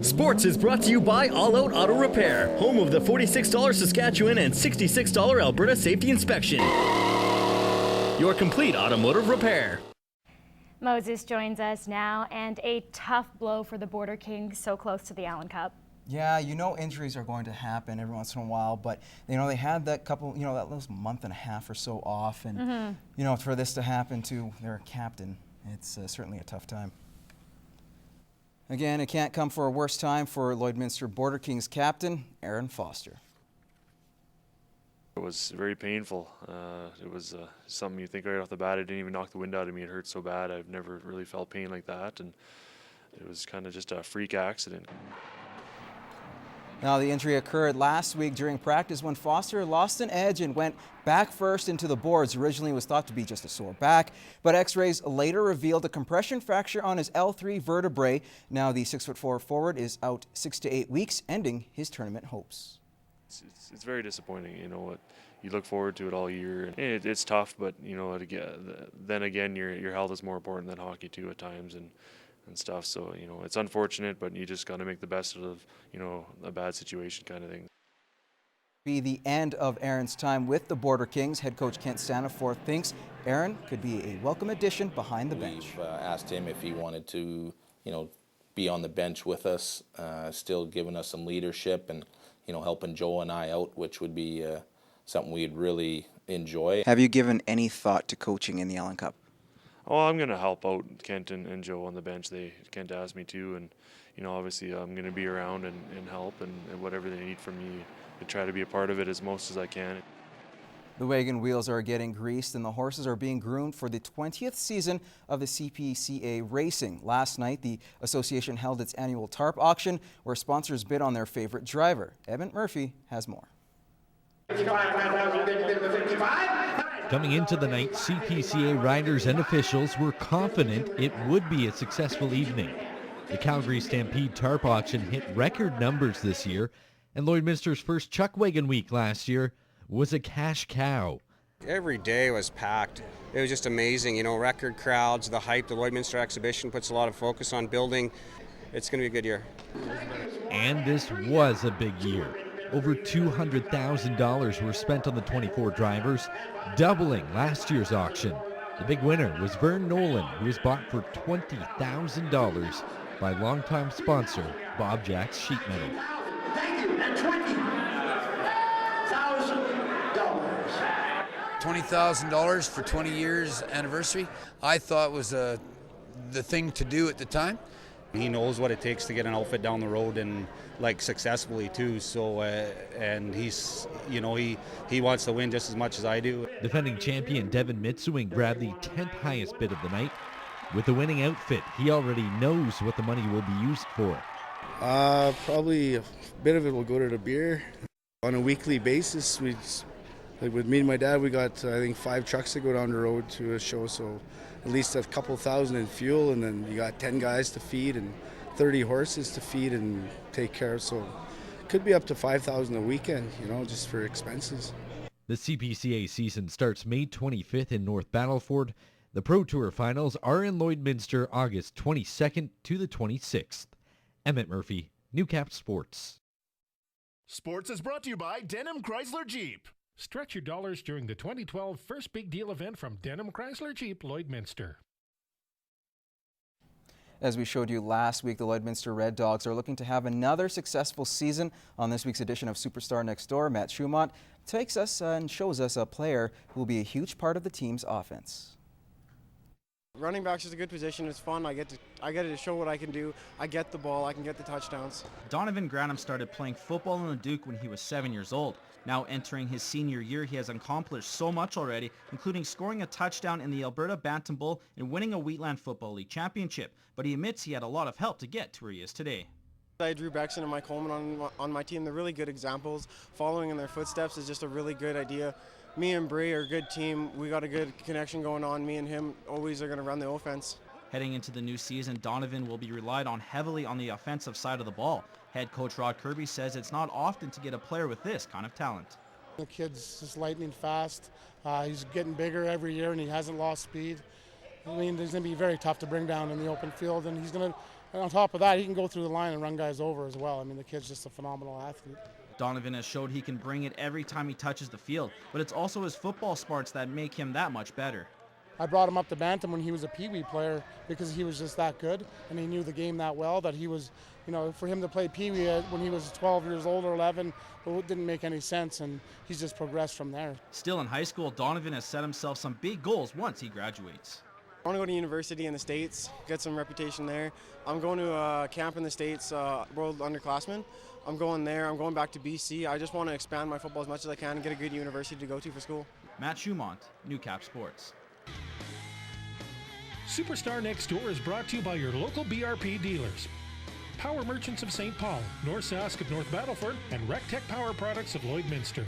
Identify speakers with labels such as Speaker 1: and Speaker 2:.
Speaker 1: Sports is brought to you by All Out Auto Repair, home of the $46 Saskatchewan and $66 Alberta Safety Inspection. Your complete automotive repair.
Speaker 2: Moses joins us now, and a tough blow for the Border Kings so close to the Allen Cup.
Speaker 3: Yeah, injuries are going to happen every once in a while, but they had that couple, that little month and a half or so off, and for this to happen to their captain, it's certainly a tough time. Again, it can't come for a worse time for Lloydminster Border Kings captain Aaron Foster.
Speaker 4: It was very painful. It was something you think right off the bat. It didn't even knock the wind out of me. It hurt so bad. I've never really felt pain like that, and it was kind of just a freak accident.
Speaker 3: Now, the injury occurred last week during practice when Foster lost an edge and went back first into the boards. Originally, it was thought to be just a sore back, but x-rays later revealed a compression fracture on his L3 vertebrae. Now, the 6'4" forward is out 6 to 8 weeks, ending his tournament hopes.
Speaker 4: It's very disappointing. You look forward to it all year. It's tough, but then again, your health is more important than hockey too at times, and stuff. So it's unfortunate, but you just got to make the best of a bad situation kind of thing.
Speaker 3: Be the end of Aaron's time with the Border Kings. Head coach Kent Staniforth thinks Aaron could be a welcome addition behind the bench.
Speaker 5: We've asked him if he wanted to, be on the bench with us, still giving us some leadership and helping Joe and I out, which would be something we'd really enjoy.
Speaker 3: Have you given any thought to coaching in the Allen Cup?
Speaker 4: Oh, I'm going to help out Kent and Joe on the bench. Kent asked me to, and obviously I'm going to be around and help and whatever they need from me to try to be a part of it as most as I can.
Speaker 3: The wagon wheels are getting greased and the horses are being groomed for the 20th season of the CPCA racing. Last night, the association held its annual tarp auction where sponsors bid on their favorite driver. Emmett Murphy has more.
Speaker 6: Coming into the night, CPCA riders and officials were confident it would be a successful evening. The Calgary Stampede Tarp Auction hit record numbers this year, and Lloydminster's first Chuck Wagon Week last year was a cash cow.
Speaker 7: Every day was packed. It was just amazing, record crowds, the hype. The Lloydminster exhibition puts a lot of focus on building. It's going to be a good year.
Speaker 6: And this was a big year. Over $200,000 were spent on the 24 drivers, doubling last year's auction. The big winner was Vern Nolan, who was bought for $20,000 by longtime sponsor Bob Jack's Sheet Metal.
Speaker 8: Thank you, and $20,000.
Speaker 9: $20,000 for 20 years anniversary, I thought was the thing to do at the time.
Speaker 10: He knows what it takes to get an outfit down the road and successfully too. So and he's he wants to win just as much as I do.
Speaker 6: Defending champion Devin Mitsewing grabbed the 10th highest bid of the night. With the winning outfit, he already knows what the money will be used for.
Speaker 11: Probably a bit of it will go to the beer. On a weekly basis, with me and my dad, we got I think 5 trucks to go down the road to a show, so at least a couple thousand in fuel, and then you got 10 guys to feed and 30 horses to feed and take care of, so it could be up to $5,000 a weekend, just for expenses.
Speaker 6: The CPCA season starts May 25th in North Battleford. The Pro Tour finals are in Lloydminster August 22nd to the 26th. Emmett Murphy, Newcap Sports.
Speaker 12: Sports is brought to you by Denham Chrysler Jeep. Stretch your dollars during the 2012 First Big Deal event from Denham Chrysler Jeep, Lloydminster.
Speaker 3: As we showed you last week, the Lloydminster Red Dogs are looking to have another successful season. On this week's edition of Superstar Next Door, Matt Schumont takes us and shows us a player who will be a huge part of the team's offense.
Speaker 13: Running back's is a good position. It's fun. I get to show what I can do. I get the ball. I can get the touchdowns.
Speaker 14: Donovan Granum started playing football in the Duke when he was 7 years old. Now entering his senior year, he has accomplished so much already, including scoring a touchdown in the Alberta Bantam Bowl and winning a Wheatland Football League championship. But he admits he had a lot of help to get to where he is today.
Speaker 13: I Drew Bexon and Mike Coleman on my team. They're really good examples. Following in their footsteps is just a really good idea. Me and Bree are a good team. We got a good connection going on. Me and him always are going to run the offense.
Speaker 14: Heading into the new season, Donovan will be relied on heavily on the offensive side of the ball. Head coach Rod Kirby says it's not often to get a player with this kind of talent.
Speaker 15: The kid's just lightning fast. He's getting bigger every year and he hasn't lost speed. I mean, he's going to be very tough to bring down in the open field, and he's going to And on top of that, he can go through the line and run guys over as well. I mean, the kid's just a phenomenal athlete.
Speaker 14: Donovan has showed he can bring it every time he touches the field, but it's also his football smarts that make him that much better.
Speaker 15: I brought him up to Bantam when he was a Pee-wee player because he was just that good and he knew the game that well that he was, you know, for him to play Pee-wee when he was 12 years old or 11, it didn't make any sense, and he's just progressed from there.
Speaker 14: Still in high school, Donovan has set himself some big goals once he graduates.
Speaker 13: I want to go to university in the States, get some reputation there. I'm going to a camp in the States, World Underclassmen. I'm going there. I'm going back to BC. I just want to expand my football as much as I can and get a good university to go to for school.
Speaker 14: Matt Schumont, Newcap Sports.
Speaker 12: Superstar Next Door is brought to you by your local BRP dealers. Power Merchants of St. Paul, North Sask of North Battleford, and RecTech Power Products of Lloydminster.